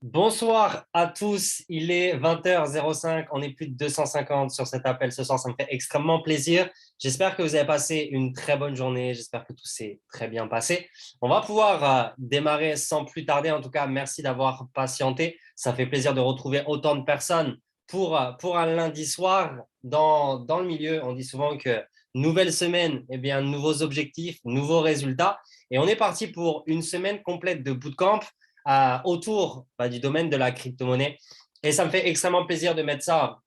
Bonsoir à tous, il est 20h05, on est plus de 250 sur cet appel ce soir, ça me fait extrêmement plaisir. J'espère que vous avez passé une très bonne journée, j'espère que tout s'est très bien passé. On va pouvoir démarrer sans plus tarder, en tout cas merci d'avoir patienté, ça fait plaisir de retrouver autant de personnes pour un lundi soir. Dans le milieu, on dit souvent que nouvelle semaine, eh bien, nouveaux objectifs, nouveaux résultats, et on est parti pour une semaine complète de bootcamp autour du domaine de la crypto-monnaie. Et ça me fait extrêmement plaisir de mettre ça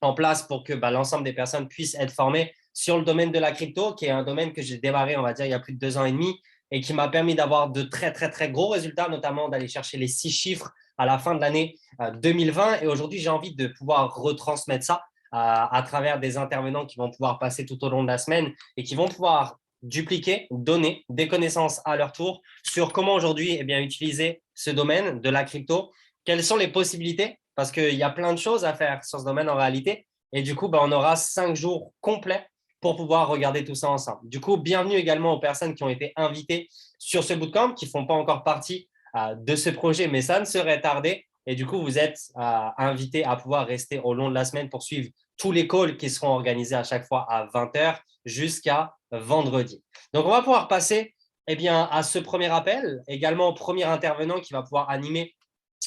en place pour que l'ensemble des personnes puissent être formées sur le domaine de la crypto, qui est un domaine que j'ai démarré, on va dire, il y a plus de 2 ans et demi et qui m'a permis d'avoir de très, très, très gros résultats, notamment d'aller chercher les 6 chiffres à la fin de l'année 2020. Et aujourd'hui, j'ai envie de pouvoir retransmettre ça à travers des intervenants qui vont pouvoir passer tout au long de la semaine et qui vont pouvoir dupliquer, donner des connaissances à leur tour sur comment aujourd'hui utiliser ce domaine de la crypto, quelles sont les possibilités, parce qu'il y a plein de choses à faire sur ce domaine en réalité. Et du coup, on aura 5 jours complets pour pouvoir regarder tout ça ensemble. Du coup, bienvenue également aux personnes qui ont été invitées sur ce bootcamp, qui ne font pas encore partie de ce projet, mais ça ne serait tardé. Et du coup, vous êtes invités à pouvoir rester au long de la semaine pour suivre tous les calls qui seront organisés à chaque fois à 20h jusqu'à vendredi. Donc, on va pouvoir passer à ce premier appel, également au premier intervenant qui va pouvoir animer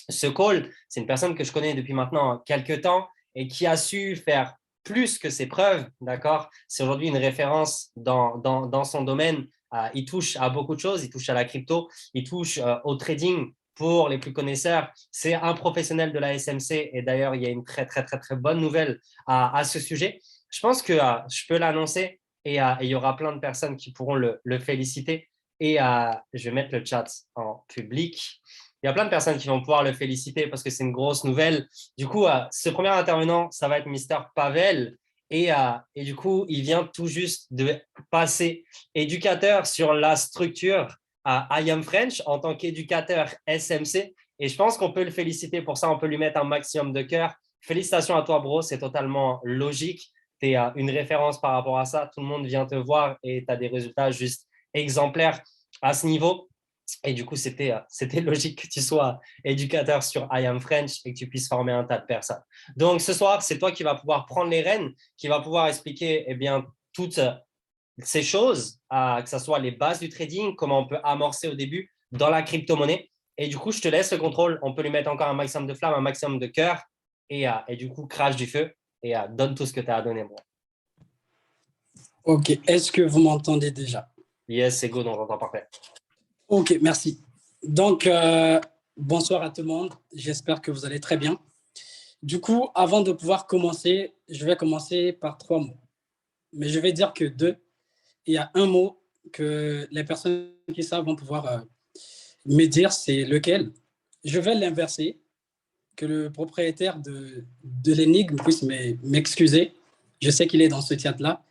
ce call. C'est une personne que je connais depuis maintenant quelques temps et qui a su faire plus que ses preuves, d'accord? C'est aujourd'hui une référence dans son domaine. Il touche à beaucoup de choses, il touche à la crypto, il touche au trading. Pour les plus connaisseurs, c'est un professionnel de la SMC et d'ailleurs, il y a une très, très, très, très bonne nouvelle à ce sujet. Je pense que je peux l'annoncer et il y aura plein de personnes qui pourront le féliciter. Et je vais mettre le chat en public. Il y a plein de personnes qui vont pouvoir le féliciter parce que c'est une grosse nouvelle. Du coup, ce premier intervenant, ça va être Mister Pavel. Et du coup, il vient tout juste de passer éducateur sur la structure à I Am French en tant qu'éducateur SMC. Et je pense qu'on peut le féliciter pour ça. On peut lui mettre un maximum de cœur. Félicitations à toi, bro. C'est totalement logique. Tu es une référence par rapport à ça. Tout le monde vient te voir et tu as des résultats juste exemplaires à ce niveau. Et du coup, c'était logique que tu sois éducateur sur I Am French et que tu puisses former un tas de personnes. Donc, ce soir, c'est toi qui vas pouvoir prendre les rênes, qui va pouvoir expliquer toutes ces choses, que ce soit les bases du trading, comment on peut amorcer au début dans la crypto-monnaie. Et du coup, je te laisse le contrôle. On peut lui mettre encore un maximum de flamme, un maximum de cœur et du coup, crache du feu et donne tout ce que tu as à donner. Bon. Ok, est-ce que vous m'entendez déjà? Yes, c'est good, on t'entend parfait. Ok, merci. Donc, bonsoir à tout le monde. J'espère que vous allez très bien. Du coup, avant de pouvoir commencer, je vais commencer par 3 mots. Mais je vais dire que 2. Il y a un mot que les personnes qui savent vont pouvoir me dire c'est lequel. Je vais l'inverser, que le propriétaire de l'énigme puisse m'excuser. Je sais qu'il est dans ce chat-là.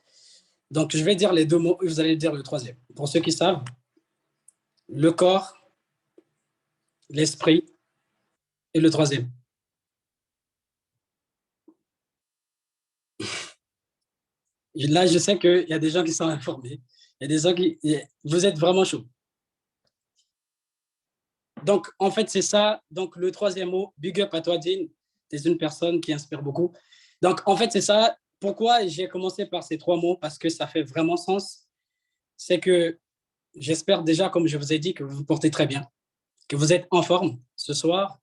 Donc, je vais dire les 2 mots et vous allez dire le troisième. Pour ceux qui savent, le corps, l'esprit et le troisième. Là, je sais qu'il y a des gens qui sont informés. Il y a des gens qui... Vous êtes vraiment chaud. Donc, en fait, c'est ça. Donc, le troisième mot, big up à toi, Dean. Tu es une personne qui inspire beaucoup. Donc, en fait, c'est ça. Pourquoi j'ai commencé par ces 3 mots? Parce que ça fait vraiment sens. C'est que j'espère déjà, comme je vous ai dit, que vous vous portez très bien, que vous êtes en forme ce soir.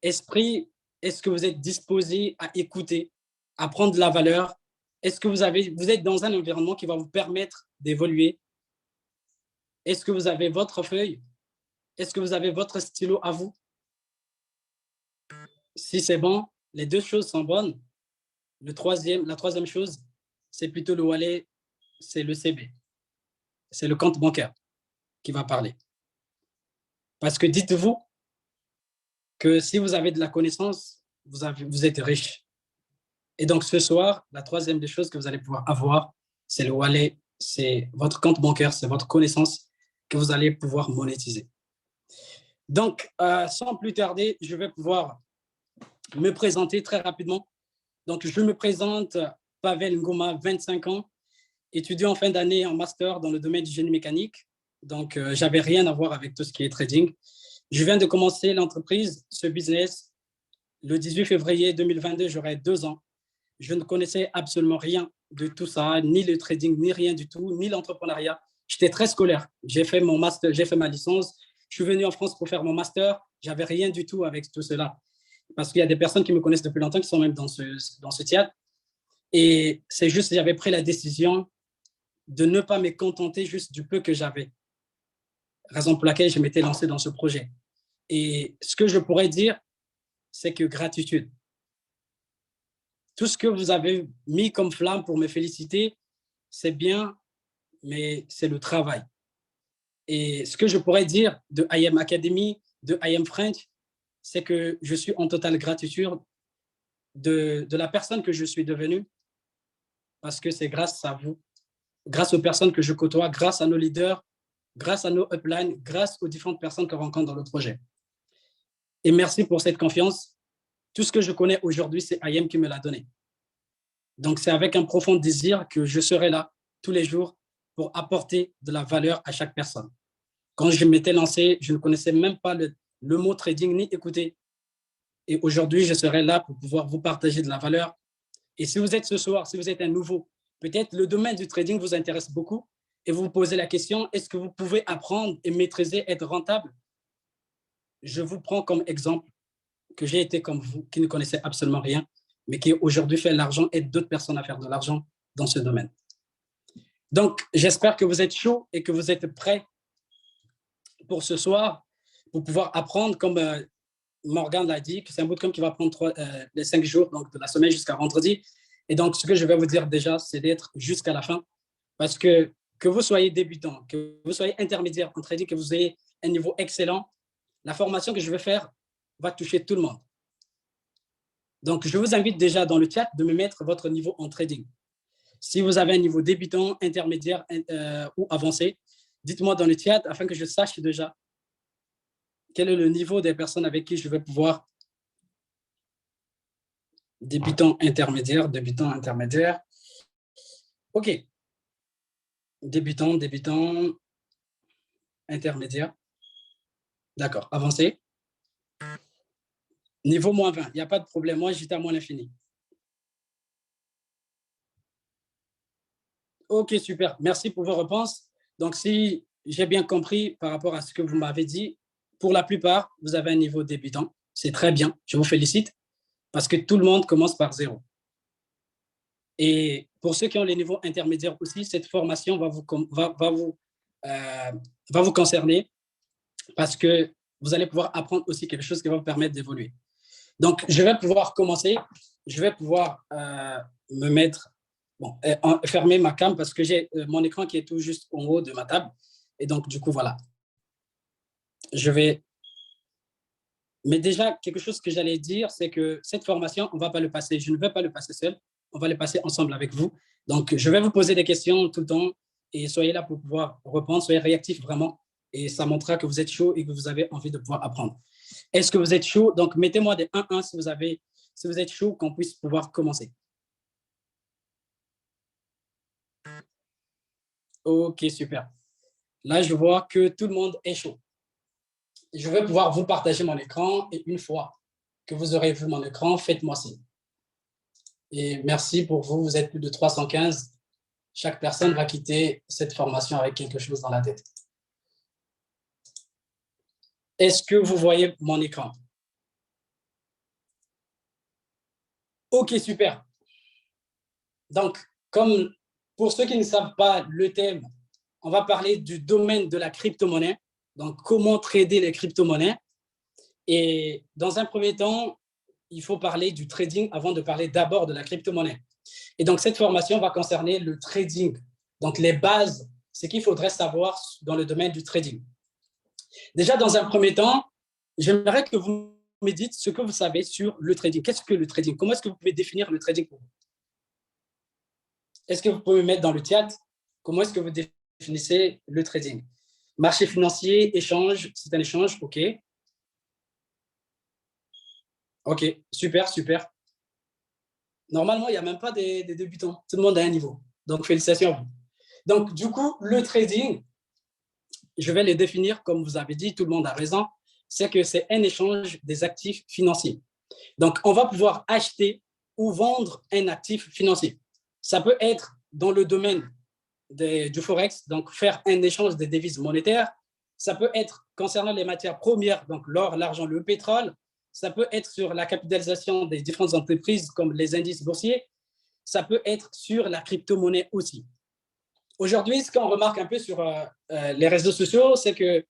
Esprit, est-ce que vous êtes disposé à écouter, à prendre de la valeur? Est-ce que vous êtes dans un environnement qui va vous permettre d'évoluer? Est-ce que vous avez votre feuille? Est-ce que vous avez votre stylo à vous? Si c'est bon, les 2 choses sont bonnes. La troisième chose, c'est plutôt le wallet, c'est le CB. C'est le compte bancaire qui va parler. Parce que dites-vous que si vous avez de la connaissance, vous êtes riche. Et donc ce soir, la troisième des choses que vous allez pouvoir avoir, c'est le wallet, c'est votre compte bancaire, c'est votre connaissance que vous allez pouvoir monétiser. Donc, sans plus tarder, je vais pouvoir me présenter très rapidement. Donc, je me présente, Pavel Ngoma, 25 ans, étudiant en fin d'année en master dans le domaine du génie mécanique. Donc, j'avais rien à voir avec tout ce qui est trading. Je viens de commencer l'entreprise, ce business. Le 18 février 2022, j'aurai 2 ans. Je ne connaissais absolument rien de tout ça, ni le trading, ni rien du tout, ni l'entrepreneuriat. J'étais très scolaire. J'ai fait mon master, j'ai fait ma licence. Je suis venu en France pour faire mon master. J'avais rien du tout avec tout cela. Parce qu'il y a des personnes qui me connaissent depuis longtemps qui sont même dans ce théâtre. Et c'est juste, j'avais pris la décision de ne pas me contenter juste du peu que j'avais. Raison pour laquelle je m'étais lancé dans ce projet. Et ce que je pourrais dire, c'est que gratitude. Tout ce que vous avez mis comme flamme pour me féliciter, c'est bien, mais c'est le travail. Et ce que je pourrais dire de IM Academy, de IM French, c'est que je suis en totale gratitude de la personne que je suis devenue, parce que c'est grâce à vous, grâce aux personnes que je côtoie, grâce à nos leaders, grâce à nos uplines, grâce aux différentes personnes que je rencontre dans le projet. Et merci pour cette confiance. Tout ce que je connais aujourd'hui, c'est IM qui me l'a donné. Donc, c'est avec un profond désir que je serai là tous les jours pour apporter de la valeur à chaque personne. Quand je m'étais lancé, je ne connaissais même pas le mot trading ni écouter. Et aujourd'hui, je serai là pour pouvoir vous partager de la valeur. Et si vous êtes ce soir, si vous êtes un nouveau, peut-être le domaine du trading vous intéresse beaucoup et vous vous posez la question, est-ce que vous pouvez apprendre et maîtriser, être rentable? Je vous prends comme exemple que j'ai été comme vous, qui ne connaissait absolument rien, mais qui aujourd'hui fait l'argent, aide d'autres personnes à faire de l'argent dans ce domaine. Donc, j'espère que vous êtes chaud et que vous êtes prêts pour ce soir, pour pouvoir apprendre, comme Morgan l'a dit, que c'est un bootcamp qui va prendre les 5 jours, donc de la semaine jusqu'à vendredi. Et donc, ce que je vais vous dire déjà, c'est d'être jusqu'à la fin, parce que vous soyez débutant, que vous soyez intermédiaire en trading, que vous ayez un niveau excellent, la formation que je vais faire va toucher tout le monde. Donc, je vous invite déjà dans le chat de me mettre votre niveau en trading. Si vous avez un niveau débutant, intermédiaire ou avancé, dites-moi dans le chat afin que je sache déjà quel est le niveau des personnes avec qui je vais pouvoir. Débutant, intermédiaire, débutant, intermédiaire. OK. Débutant, intermédiaire. D'accord, avancé. Niveau moins 20, il n'y a pas de problème. Moi, j'étais à moins l'infini. OK, super. Merci pour vos réponses. Donc, si j'ai bien compris par rapport à ce que vous m'avez dit, pour la plupart, vous avez un niveau débutant. C'est très bien. Je vous félicite parce que tout le monde commence par 0. Et pour ceux qui ont les niveaux intermédiaires aussi, cette formation va vous concerner parce que vous allez pouvoir apprendre aussi quelque chose qui va vous permettre d'évoluer. Donc, je vais pouvoir commencer. Je vais pouvoir me mettre, fermer ma cam parce que j'ai mon écran qui est tout juste en haut de ma table. Et donc, du coup, voilà. Je vais... Mais déjà, quelque chose que j'allais dire, c'est que cette formation, on ne va pas le passer. Je ne vais pas le passer seul. On va le passer ensemble avec vous. Donc, je vais vous poser des questions tout le temps et soyez là pour pouvoir répondre. Soyez réactifs vraiment et ça montrera que vous êtes chaud et que vous avez envie de pouvoir apprendre. Est-ce que vous êtes chaud? Donc, mettez-moi des 1-1 si vous êtes chaud, qu'on puisse pouvoir commencer. OK, super. Là, je vois que tout le monde est chaud. Je vais pouvoir vous partager mon écran et une fois que vous aurez vu mon écran, faites-moi signe. Et merci pour vous, vous êtes plus de 315. Chaque personne va quitter cette formation avec quelque chose dans la tête. Est-ce que vous voyez mon écran? OK, super. Donc, comme pour ceux qui ne savent pas le thème, on va parler du domaine de la crypto-monnaie. Donc, comment trader les crypto-monnaies. Et dans un premier temps, il faut parler du trading avant de parler d'abord de la crypto-monnaie. Et donc, cette formation va concerner le trading. Donc, les bases, ce qu'il faudrait savoir dans le domaine du trading. Déjà, dans un premier temps, j'aimerais que vous me dites ce que vous savez sur le trading. Qu'est-ce que le trading? Comment est-ce que vous pouvez définir le trading pour vous? Est-ce que vous pouvez me mettre dans le chat comment est-ce que vous définissez le trading? Marché financier, échange, c'est un échange, OK. OK, super, super. Normalement, il n'y a même pas des débutants. Tout le monde a un niveau. Donc, félicitations à vous. Donc, du coup, le trading, je vais le définir comme vous avez dit, tout le monde a raison. c'est que c'est un échange des actifs financiers. Donc, on va pouvoir acheter ou vendre un actif financier. Ça peut être dans le domaine du Forex, donc faire un échange des devises monétaires. Ça peut être concernant les matières premières, donc l'or, l'argent, le pétrole. Ça peut être sur la capitalisation des différentes entreprises comme les indices boursiers. Ça peut être sur la crypto-monnaie aussi. Aujourd'hui, ce qu'on remarque un peu sur les réseaux sociaux, c'est que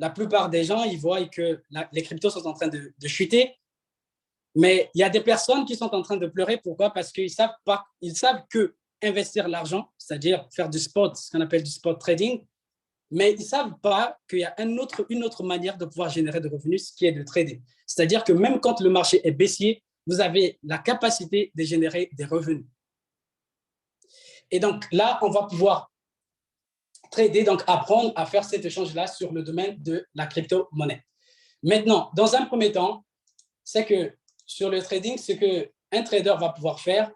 la plupart des gens, ils voient que les cryptos sont en train de chuter. Mais il y a des personnes qui sont en train de pleurer. Pourquoi? Parce qu'ils savent pas, ils savent que investir l'argent, c'est-à-dire faire du spot, ce qu'on appelle du spot trading, mais ils ne savent pas qu'il y a une autre manière de pouvoir générer de revenus, ce qui est de trader. C'est-à-dire que même quand le marché est baissier, vous avez la capacité de générer des revenus. Et donc là, on va pouvoir trader, donc apprendre à faire cet échange-là sur le domaine de la crypto-monnaie. Maintenant, dans un premier temps, c'est que sur le trading, ce qu'un trader va pouvoir faire,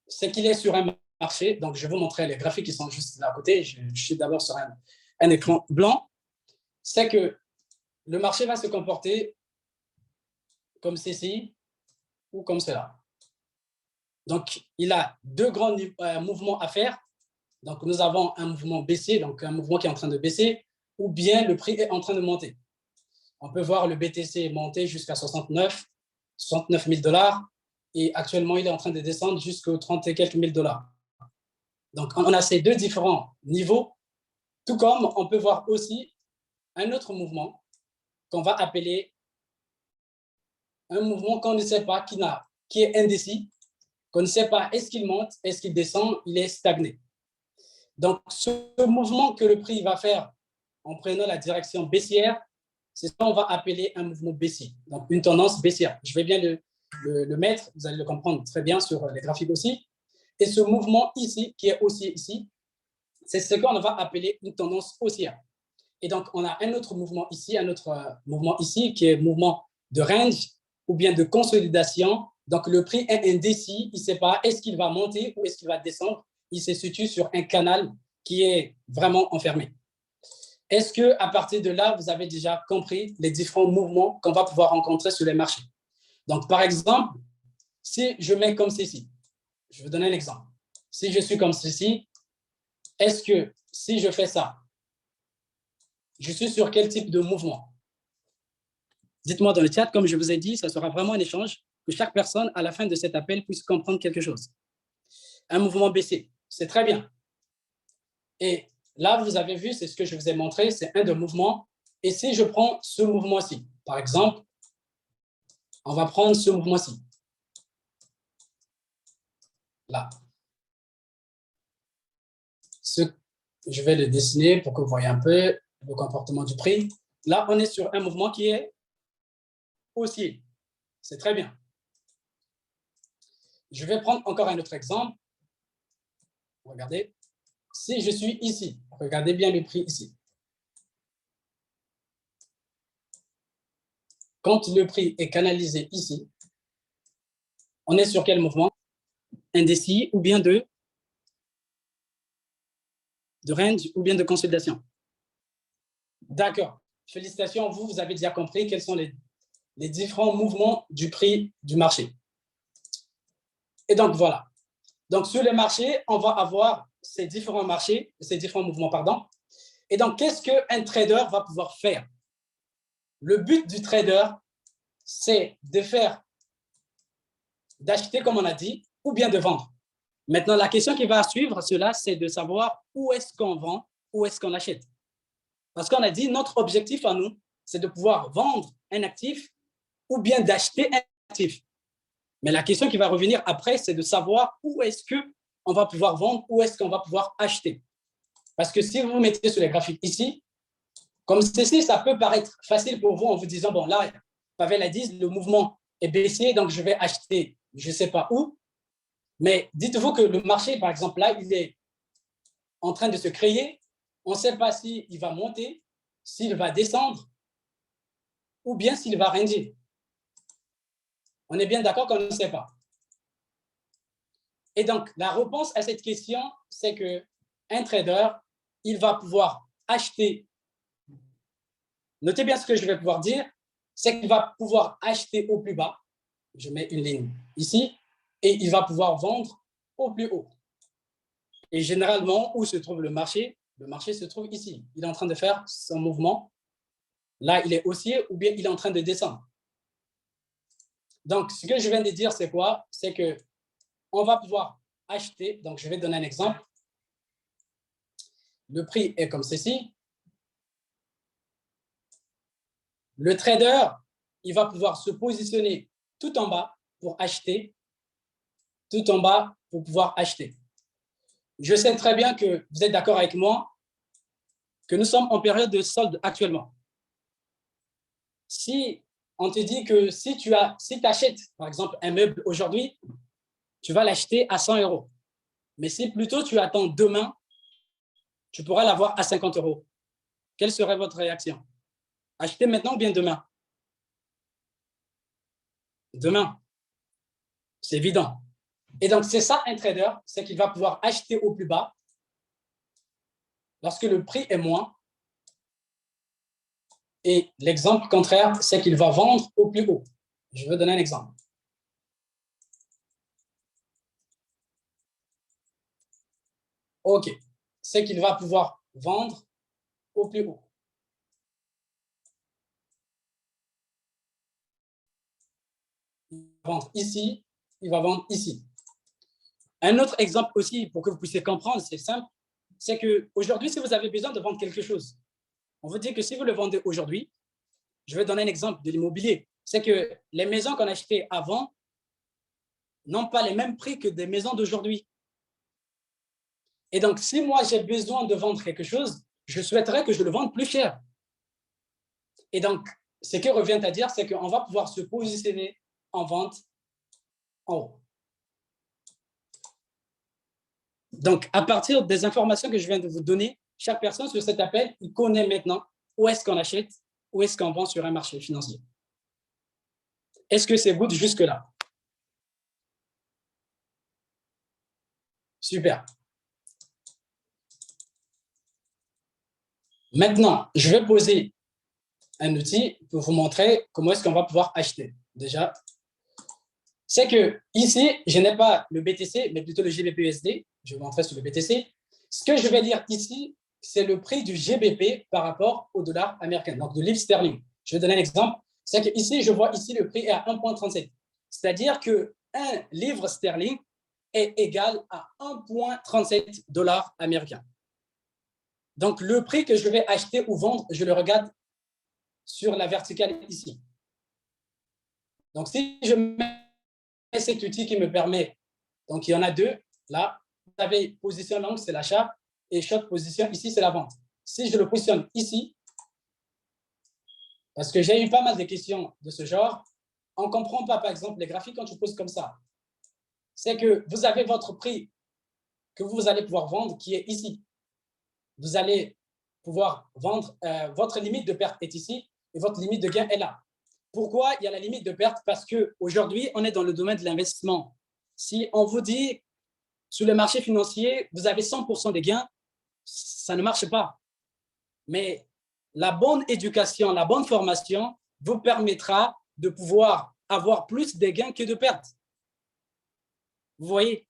c'est qu'il est sur un marché. Donc, je vais vous montrer les graphiques qui sont juste là à côté. Je suis d'abord sur un écran blanc. C'est que le marché va se comporter comme ceci ou comme cela. Donc, il a deux grands mouvements à faire. Donc, nous avons un mouvement baissier, donc un mouvement qui est en train de baisser, ou bien le prix est en train de monter. On peut voir le BTC monter jusqu'à 69 000 $. Et actuellement, il est en train de descendre jusqu'aux 30 et quelques mille dollars. Donc, on a ces deux différents niveaux, tout comme on peut voir aussi un autre mouvement qu'on va appeler un mouvement qu'on ne sait pas, qui est indécis, qu'on ne sait pas est-ce qu'il monte, est-ce qu'il descend, il est stagné. Donc, ce mouvement que le prix va faire en prenant la direction baissière, c'est ce qu'on va appeler un mouvement baissier, donc une tendance baissière. Je vais bien le mettre, vous allez le comprendre très bien sur les graphiques aussi. Et ce mouvement ici, qui est haussier ici, c'est ce qu'on va appeler une tendance haussière. Et donc, on a un autre mouvement ici, qui est mouvement de range ou bien de consolidation. Donc, le prix est indécis, il ne sait pas est-ce qu'il va monter ou est-ce qu'il va descendre. Il se situe sur un canal qui est vraiment enfermé. Est-ce qu'à partir de là, vous avez déjà compris les différents mouvements qu'on va pouvoir rencontrer sur les marchés? Donc, par exemple, si je mets comme ceci, je vais vous donner un exemple. Si je suis comme ceci, est-ce que si je fais ça, je suis sur quel type de mouvement? Dites-moi dans le chat, comme je vous ai dit, ça sera vraiment un échange, que chaque personne, à la fin de cet appel, puisse comprendre quelque chose. Un mouvement baissier, c'est très bien. Et là, vous avez vu, c'est ce que je vous ai montré, c'est un de mouvements. Et si je prends ce mouvement-ci, par exemple, on va prendre ce mouvement-ci. Là. Je vais le dessiner pour que vous voyez un peu le comportement du prix. Là, on est sur un mouvement qui est haussier. C'est très bien. Je vais prendre encore un autre exemple. Regardez. Si je suis ici, regardez bien le prix ici. Quand le prix est canalisé ici, on est sur quel mouvement? Indécis ou bien de range ou bien de consolidation. D'accord. Félicitations, vous avez déjà compris quels sont les différents mouvements du prix du marché. Et donc, voilà. Donc, sur les marchés, on va avoir ces différents mouvements, pardon. Et donc, qu'est-ce qu'un trader va pouvoir faire? Le but du trader, c'est d'acheter, comme on a dit, ou bien de vendre. Maintenant, la question qui va suivre cela, c'est de savoir où est-ce qu'on vend, où est-ce qu'on achète. Parce qu'on a dit, notre objectif à nous, c'est de pouvoir vendre un actif ou bien d'acheter un actif. Mais la question qui va revenir après, c'est de savoir où est-ce qu'on va pouvoir vendre, où est-ce qu'on va pouvoir acheter. Parce que si vous vous mettez sur les graphiques ici, comme ceci, ça peut paraître facile pour vous en vous disant, bon là, Pavel a dit, le mouvement est baissier, donc je vais acheter, je ne sais pas où. Mais dites-vous que le marché, par exemple, là, il est en train de se créer. On ne sait pas s'il va monter, s'il va descendre, ou bien s'il va ranger. On est bien d'accord qu'on ne sait pas. Et donc, la réponse à cette question, c'est qu'un trader, il va pouvoir acheter Notez bien ce que je vais pouvoir dire, c'est qu'il va pouvoir acheter au plus bas. Je mets une ligne ici, et il va pouvoir vendre au plus haut. Et généralement, où se trouve le marché? Le marché se trouve ici. Il est en train de faire son mouvement. Là, il est haussier ou bien il est en train de descendre. Donc, ce que je viens de dire, c'est quoi? C'est qu'on va pouvoir acheter. Donc, je vais donner un exemple. Le prix est comme ceci. Le trader, il va pouvoir se positionner tout en bas pour acheter, tout en bas pour pouvoir acheter. Je sais très bien que vous êtes d'accord avec moi que nous sommes en période de solde actuellement. Si on te dit que si tu achètes, par exemple, un meuble aujourd'hui, tu vas l'acheter à 100 euros. Mais si plutôt tu attends demain, tu pourras l'avoir à 50 euros. Quelle serait votre réaction? Acheter maintenant ou bien demain? Demain. C'est évident. Et donc, c'est ça un trader, c'est qu'il va pouvoir acheter au plus bas lorsque le prix est moins. Et l'exemple contraire, c'est qu'il va vendre au plus haut. Je veux donner un exemple. OK. C'est qu'il va pouvoir vendre au plus haut. Il va vendre ici, il va vendre ici. Un autre exemple aussi, pour que vous puissiez comprendre, c'est simple, c'est qu'aujourd'hui, si vous avez besoin de vendre quelque chose, on veut dire que si vous le vendez aujourd'hui, je vais donner un exemple de l'immobilier, c'est que les maisons qu'on achetait avant n'ont pas les mêmes prix que des maisons d'aujourd'hui. Et donc, si moi, j'ai besoin de vendre quelque chose, je souhaiterais que je le vende plus cher. Et donc, ce qui revient à dire, c'est qu'on va pouvoir se positionner en vente en haut. Donc, à partir des informations que je viens de vous donner, chaque personne sur cet appel, il connaît maintenant où est-ce qu'on achète, où est-ce qu'on vend sur un marché financier. Est-ce que c'est good jusque-là? Super. Maintenant, je vais poser un outil pour vous montrer comment est-ce qu'on va pouvoir acheter. Déjà, c'est que ici, je n'ai pas le BTC, mais plutôt le GBP-USD. Je vais vous montrer sur le BTC. Ce que je vais lire ici, c'est le prix du GBP par rapport au dollar américain, donc de livre sterling. Je vais donner un exemple. C'est que ici, je vois ici le prix est à 1,37. C'est-à-dire qu'un livre sterling est égal à 1,37 dollars américains. Donc, le prix que je vais acheter ou vendre, je le regarde sur la verticale ici. Donc, si je mets cet outil qui me permet, donc il y en a deux, là, vous avez position longue, c'est l'achat, et short position, ici, c'est la vente. Si je le positionne ici, parce que j'ai eu pas mal de questions de ce genre, on ne comprend pas, par exemple, les graphiques quand je pose comme ça. C'est que vous avez votre prix que vous allez pouvoir vendre qui est ici. Vous allez pouvoir vendre, votre limite de perte est ici et votre limite de gain est là. Pourquoi il y a la limite de perte? Parce qu'aujourd'hui, on est dans le domaine de l'investissement. Si on vous dit, sur le marché financier, vous avez 100% des gains, ça ne marche pas. Mais la bonne éducation, la bonne formation vous permettra de pouvoir avoir plus de gains que de pertes. Vous voyez?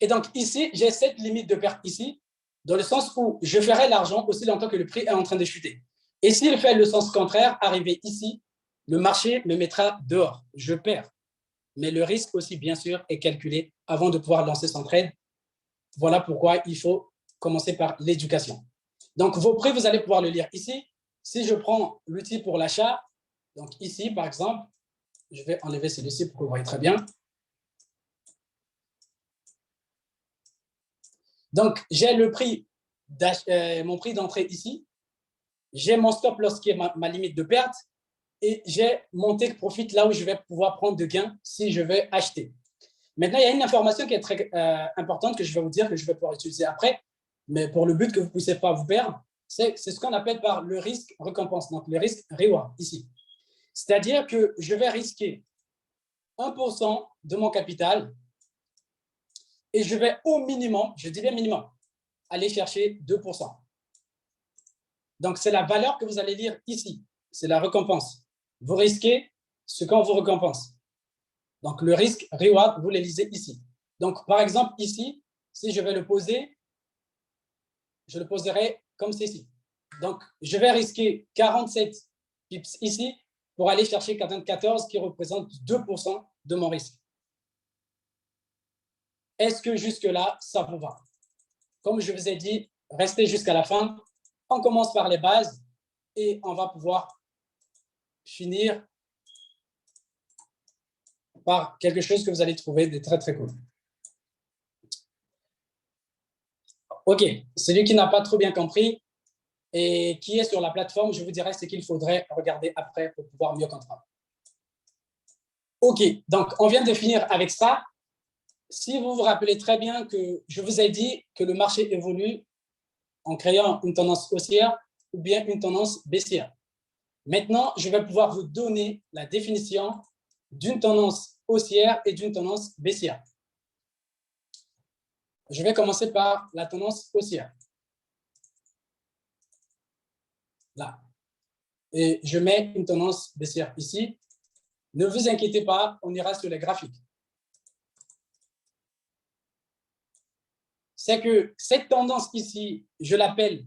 Et donc ici, j'ai cette limite de perte ici, dans le sens où je ferai l'argent aussi longtemps que le prix est en train de chuter. Et s'il fait le sens contraire, arrivé ici, le marché me mettra dehors. Je perds. Mais le risque aussi, bien sûr, est calculé avant de pouvoir lancer son trade. Voilà pourquoi il faut commencer par l'éducation. Donc, vos prix, vous allez pouvoir le lire ici. Si je prends l'outil pour l'achat, donc ici, par exemple, je vais enlever celui-ci pour que vous voyez très bien. Donc, j'ai le prix, mon prix d'entrée ici. J'ai mon stop loss qui est ma limite de perte. Et j'ai mon take profit là où je vais pouvoir prendre de gains si je vais acheter. Maintenant, il y a une information qui est très importante que je vais vous dire, que je vais pouvoir utiliser après, mais pour le but que vous ne puissiez pas vous perdre, c'est ce qu'on appelle par le risque récompense, donc le risque reward ici. C'est-à-dire que je vais risquer 1% de mon capital et je vais au minimum, je dis bien minimum, aller chercher 2%. Donc, c'est la valeur que vous allez lire ici. c'est la récompense. Vous risquez ce qu'on vous récompense. Donc, le risque, reward, vous le lisez ici. Donc, par exemple, ici, si je vais le poser, je le poserai comme ceci. Donc, je vais risquer 47 pips ici pour aller chercher 94 qui représente 2% de mon risque. Est-ce que jusque-là, ça vous va? Comme je vous ai dit, restez jusqu'à la fin. On commence par les bases et on va pouvoir finir par quelque chose que vous allez trouver de très, très cool. OK, celui qui n'a pas trop bien compris et qui est sur la plateforme, je vous dirais ce qu'il faudrait regarder après pour pouvoir mieux comprendre. OK, donc on vient de finir avec ça. Si vous vous rappelez très bien que je vous ai dit que le marché évolue en créant une tendance haussière ou bien une tendance baissière. Maintenant, je vais pouvoir vous donner la définition d'une tendance haussière et d'une tendance baissière. Je vais commencer par la tendance haussière. Là. Et je mets une tendance baissière ici. Ne vous inquiétez pas, on ira sur les graphiques. C'est que cette tendance ici, je l'appelle,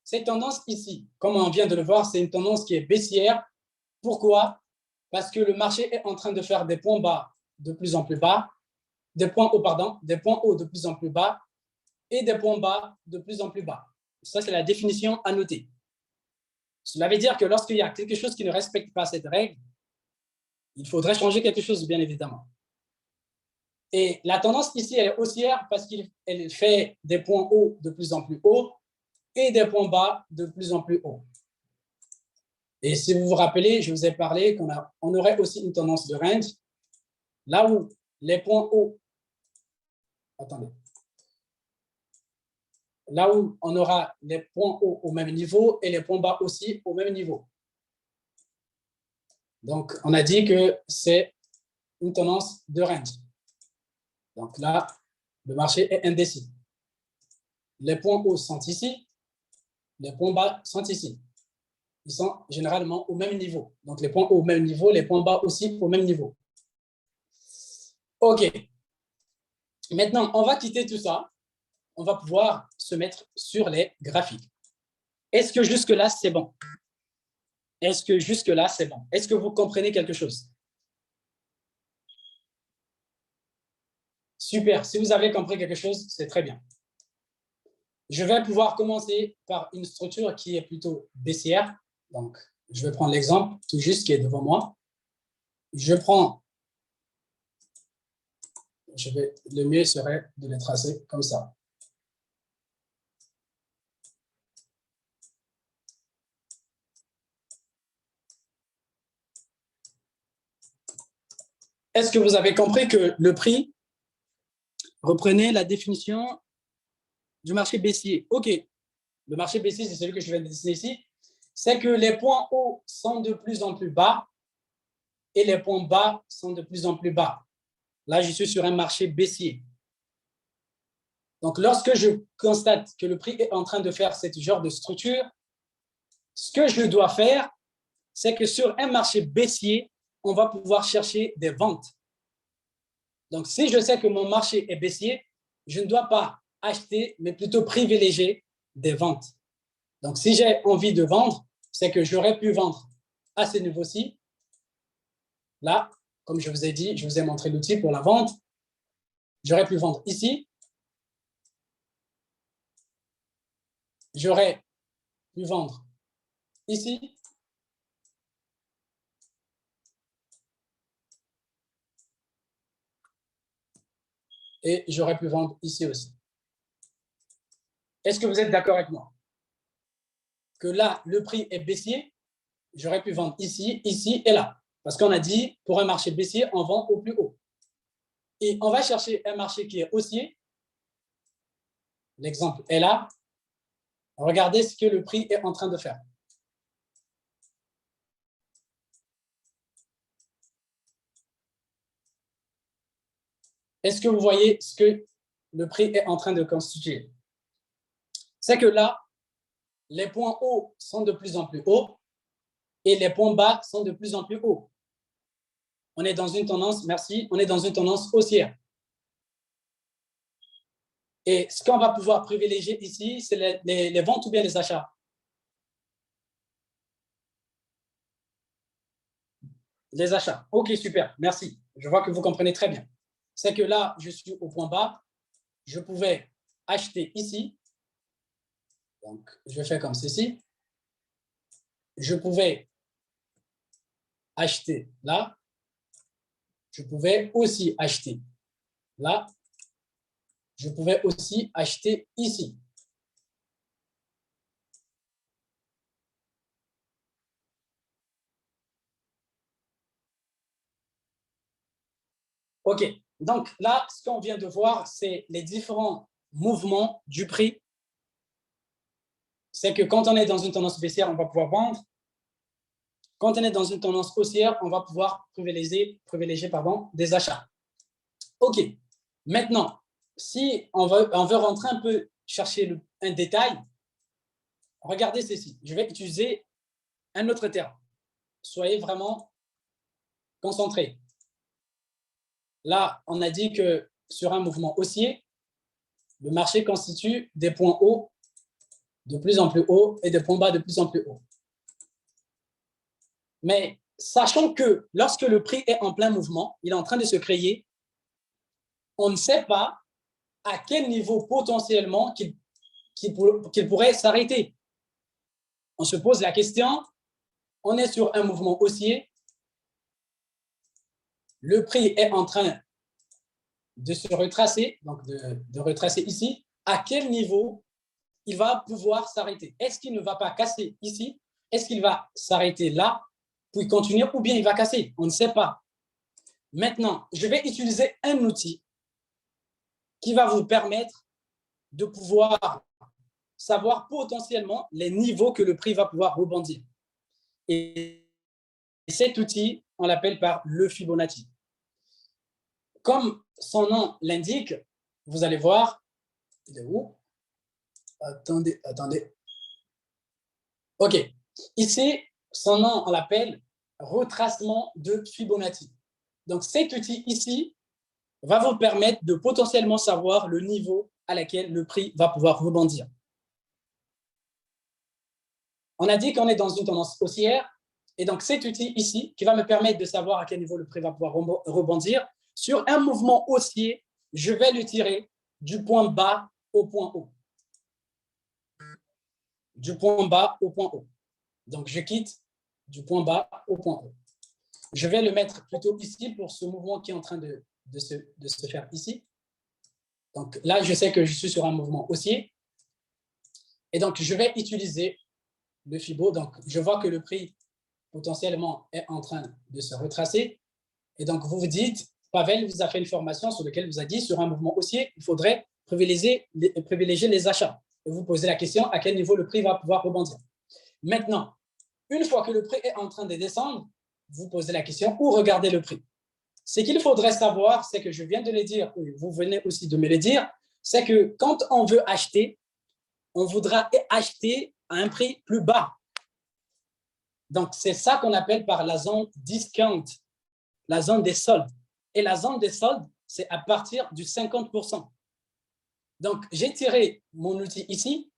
cette tendance ici, comme on vient de le voir, c'est une tendance qui est baissière. Pourquoi? Parce que le marché est en train de faire des points bas de plus en plus bas, des points hauts, pardon, des points hauts de plus en plus bas et des points bas de plus en plus bas. Ça, c'est la définition à noter. Cela veut dire que lorsqu'il y a quelque chose qui ne respecte pas cette règle, il faudrait changer quelque chose, bien évidemment. Et la tendance ici, elle est haussière parce qu'elle fait des points hauts de plus en plus hauts et des points bas de plus en plus hauts. Et si vous vous rappelez, je vous ai parlé qu'on aurait aussi une tendance de range, là où les points hauts, attendez, là où on aura les points hauts au même niveau et les points bas aussi au même niveau. Donc, on a dit que c'est une tendance de range. Donc là, le marché est indécis. Les points hauts sont ici, les points bas sont ici. Ils sont généralement au même niveau. Donc, les points hauts au même niveau, les points bas aussi au même niveau. OK. Maintenant, on va quitter tout ça. On va pouvoir se mettre sur les graphiques. Est-ce que jusque-là, c'est bon? Est-ce que jusque-là, c'est bon? Est-ce que vous comprenez quelque chose? Super. Si vous avez compris quelque chose, c'est très bien. Je vais pouvoir commencer par une structure qui est plutôt baissière. Donc, je vais prendre l'exemple tout juste qui est devant moi. Le mieux serait de les tracer comme ça. Est-ce que vous avez compris que le prix reprenait la définition du marché baissier? OK. Le marché baissier, c'est celui que je viens de dessiner ici. C'est que les points hauts sont de plus en plus bas et les points bas sont de plus en plus bas. Là, je suis sur un marché baissier. Donc, lorsque je constate que le prix est en train de faire ce genre de structure, ce que je dois faire, c'est que sur un marché baissier, on va pouvoir chercher des ventes. Donc, si je sais que mon marché est baissier, je ne dois pas acheter, mais plutôt privilégier des ventes. Donc, si j'ai envie de vendre, c'est que j'aurais pu vendre à ce niveau-ci. Là, comme je vous ai dit, je vous ai montré l'outil pour la vente. J'aurais pu vendre ici. J'aurais pu vendre ici. Et j'aurais pu vendre ici aussi. Est-ce que vous êtes d'accord avec moi? Que là, le prix est baissier, j'aurais pu vendre ici, ici et là. Parce qu'on a dit, pour un marché baissier, on vend au plus haut. Et on va chercher un marché qui est haussier. L'exemple est là. Regardez ce que le prix est en train de faire. Est-ce que vous voyez ce que le prix est en train de constituer? C'est que là, les points hauts sont de plus en plus hauts et les points bas sont de plus en plus hauts. On est dans une tendance, merci, on est dans une tendance haussière. Et ce qu'on va pouvoir privilégier ici, c'est les ventes ou bien les achats. Les achats. OK, super, merci. Je vois que vous comprenez très bien. C'est que là, je suis au point bas. Je pouvais acheter ici. Donc, je fais comme ceci. Je pouvais acheter là. Je pouvais aussi acheter là. Je pouvais aussi acheter ici. OK. Donc là, ce qu'on vient de voir, c'est les différents mouvements du prix. C'est que quand on est dans une tendance baissière, on va pouvoir vendre. Quand on est dans une tendance haussière, on va pouvoir privilégier des achats. OK. Maintenant, si on veut rentrer un peu, chercher un détail, regardez ceci. Je vais utiliser un autre terme. Soyez vraiment concentrés. Là, on a dit que sur un mouvement haussier, le marché constitue des points hauts de plus en plus hauts et des points bas de plus en plus hauts. Mais sachant que lorsque le prix est en plein mouvement, il est en train de se créer, on ne sait pas à quel niveau potentiellement qu'il pourrait s'arrêter. On se pose la question, on est sur un mouvement haussier, le prix est en train de se retracer, donc de retracer ici, à quel niveau il va pouvoir s'arrêter. Est-ce qu'il ne va pas casser ici? Est-ce qu'il va s'arrêter là, puis continuer, ou bien il va casser? On ne sait pas. Maintenant, je vais utiliser un outil qui va vous permettre de pouvoir savoir potentiellement les niveaux que le prix va pouvoir rebondir. Et cet outil, on l'appelle par le Fibonacci. Comme son nom l'indique, vous allez voir, il est où? Attendez. OK. Ici, son nom, on l'appelle retracement de Fibonacci. Donc, cet outil ici va vous permettre de potentiellement savoir le niveau à laquelle le prix va pouvoir rebondir. On a dit qu'on est dans une tendance haussière, et donc cet outil ici qui va me permettre de savoir à quel niveau le prix va pouvoir rebondir. Sur un mouvement haussier, je vais le tirer du point bas au point haut. Du point bas au point haut. Donc, je quitte du point bas au point haut. Je vais le mettre plutôt ici pour ce mouvement qui est en train de se faire ici. Donc là, je sais que je suis sur un mouvement haussier. Et donc, je vais utiliser le Fibo. Donc, je vois que le prix potentiellement est en train de se retracer. Et donc, vous vous dites, Pavel vous a fait une formation sur laquelle vous a dit, sur un mouvement haussier, il faudrait privilégier les achats. Et vous posez la question, à quel niveau le prix va pouvoir rebondir. Maintenant, une fois que le prix est en train de descendre, vous posez la question où regarder le prix. Ce qu'il faudrait savoir, c'est que je viens de le dire, vous venez aussi de me le dire, c'est que quand on veut acheter, on voudra acheter à un prix plus bas. Donc, c'est ça qu'on appelle par la zone discount, la zone des soldes. Et la zone des soldes, c'est à partir du 50%. Donc, j'ai tiré mon outil ici.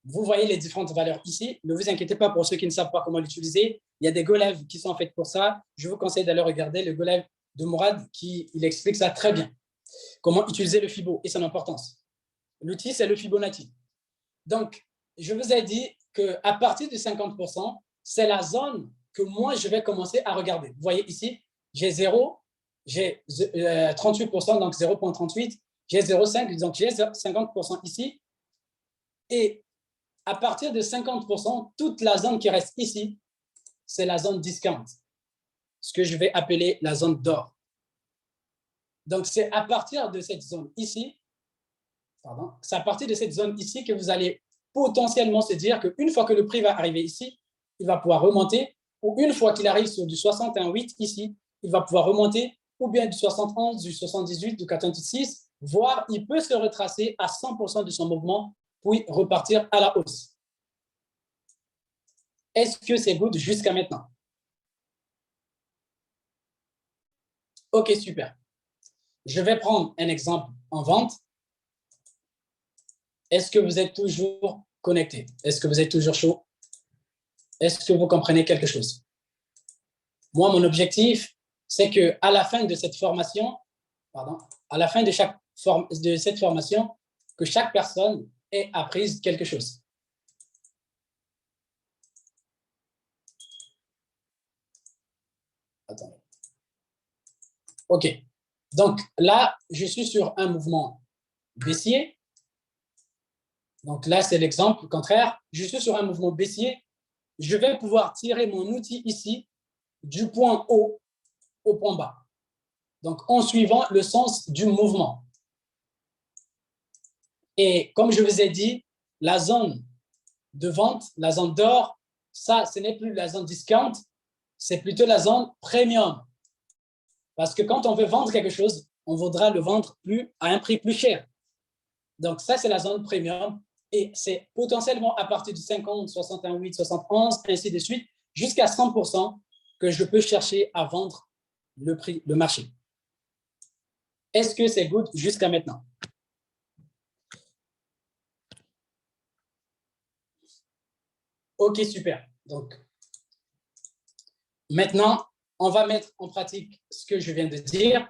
Vous voyez les différentes valeurs ici. Ne vous inquiétez pas pour ceux qui ne savent pas comment l'utiliser. Il y a des GoLive qui sont faits pour ça. Je vous conseille d'aller regarder le GoLive de Mourad il explique ça très bien. Comment utiliser le Fibo et son importance. L'outil, c'est le Fibonacci. Donc, je vous ai dit qu'à partir de 50%, c'est la zone que moi, je vais commencer à regarder. Vous voyez ici, j'ai 0, j'ai 38%, donc 0,38, j'ai 0,5, donc j'ai 50% ici. Et à partir de 50%, toute la zone qui reste ici, c'est la zone discount, ce que je vais appeler la zone d'or. Donc, c'est à partir de cette zone ici, c'est à partir de cette zone ici que vous allez potentiellement se dire qu'une fois que le prix va arriver ici, il va pouvoir remonter, ou une fois qu'il arrive sur du 61,8 ici, il va pouvoir remonter, ou bien du 71, du 78, du 86, voire il peut se retracer à 100% de son mouvement puis repartir à la hausse. Est-ce que c'est good jusqu'à maintenant? OK, super. Je vais prendre un exemple en vente. Est-ce que vous êtes toujours connecté? Est-ce que vous êtes toujours chaud? Est-ce que vous comprenez quelque chose? Moi, mon objectif, c'est qu'à la fin de cette formation, à la fin de cette formation, que chaque personne ait appris quelque chose. Attendez. OK. Donc là, je suis sur un mouvement baissier. Donc là, c'est l'exemple contraire. Je suis sur un mouvement baissier. Je vais pouvoir tirer mon outil ici du point haut au point bas. Donc, en suivant le sens du mouvement. Et comme je vous ai dit, la zone de vente, la zone d'or, ça, ce n'est plus la zone discount, c'est plutôt la zone premium. Parce que quand on veut vendre quelque chose, on voudra le vendre à un prix plus cher. Donc, ça, c'est la zone premium. Et c'est potentiellement à partir du 50, 68, 71, ainsi de suite, jusqu'à 100% que je peux chercher à vendre le marché. Est-ce que c'est good jusqu'à maintenant? OK, super. Donc, maintenant, on va mettre en pratique ce que je viens de dire.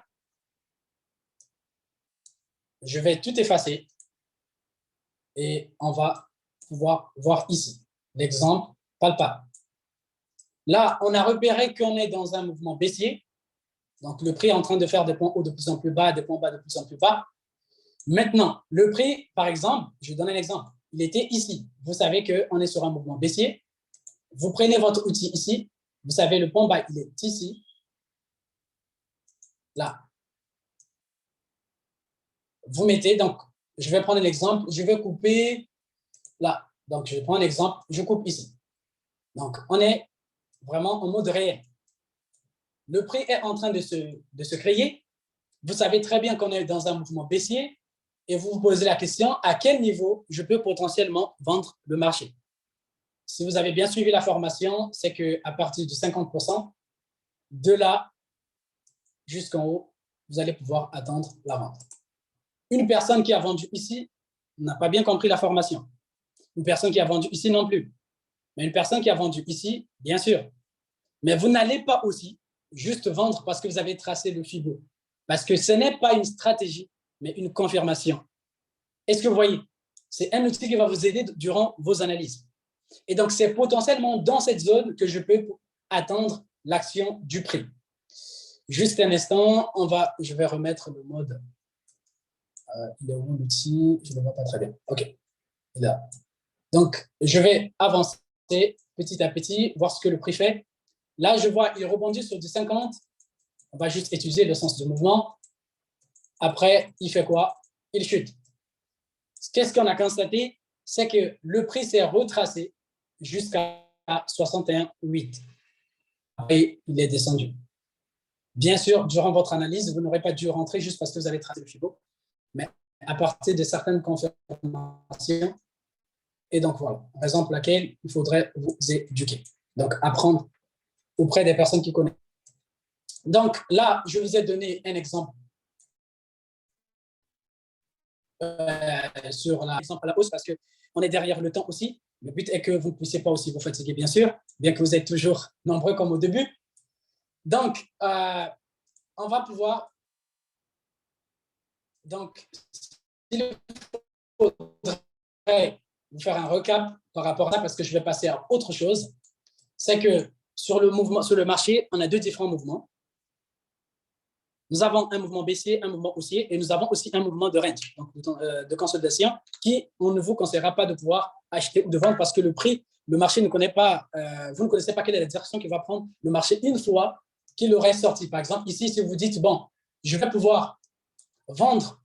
Je vais tout effacer et on va pouvoir voir ici l'exemple palpable. Là, on a repéré qu'on est dans un mouvement baissier. Donc, le prix est en train de faire des points hauts de plus en plus bas, des points bas de plus en plus bas. Maintenant, le prix, par exemple, je donne un exemple. Il était ici. Vous savez qu'on est sur un mouvement baissier. Vous prenez votre outil ici. Vous savez, le point bas, il est ici. Là. Vous mettez, donc, je vais prendre l'exemple. Je vais couper là. Donc, je prends l'exemple. Je coupe ici. Donc, on est vraiment en mode réel. Le prix est en train de se créer. Vous savez très bien qu'on est dans un mouvement baissier et vous vous posez la question, à quel niveau je peux potentiellement vendre le marché? Si vous avez bien suivi la formation, c'est qu'à partir de 50%, de là jusqu'en haut, vous allez pouvoir atteindre la vente. Une personne qui a vendu ici n'a pas bien compris la formation. Une personne qui a vendu ici non plus. Mais une personne qui a vendu ici, bien sûr. Mais vous n'allez pas aussi juste vendre parce que vous avez tracé le FIBO. Parce que ce n'est pas une stratégie, mais une confirmation. Est-ce que vous voyez? C'est un outil qui va vous aider durant vos analyses. Et donc, c'est potentiellement dans cette zone que je peux atteindre l'action du prix. Juste un instant, je vais remettre le mode. Il est où l'outil? Je ne le vois pas très bien. OK. Là. Donc, je vais avancer petit à petit, voir ce que le prix fait. Là, je vois, il rebondit sur du 50. On va juste étudier le sens du mouvement. Après, il fait quoi? Il chute. Qu'est-ce qu'on a constaté? C'est que le prix s'est retracé jusqu'à 61,8. Après, il est descendu. Bien sûr, durant votre analyse, vous n'aurez pas dû rentrer juste parce que vous avez tracé le FIBO, mais à partir de certaines confirmations. Et donc, voilà, raison pour laquelle il faudrait vous éduquer. Donc, apprendre auprès des personnes qui connaissent. Donc, là, je vous ai donné un exemple sur l'exemple à la hausse parce qu'on est derrière le temps aussi. Le but est que vous ne puissiez pas aussi vous fatiguer, bien sûr, bien que vous êtes toujours nombreux comme au début. Donc, on va pouvoir... Donc, il faudrait vous faire un recap par rapport à ça parce que je vais passer à autre chose. C'est que sur le marché, on a deux différents mouvements. Nous avons un mouvement baissier, un mouvement haussier, et nous avons aussi un mouvement de range, donc de consolidation, qui on ne vous conseillera pas de pouvoir acheter ou de vendre parce que le prix, le marché ne connaît pas, vous ne connaissez pas quelle est la direction qu'il va prendre le marché une fois qu'il aurait sorti. Par exemple, ici, si vous dites, bon, je vais pouvoir vendre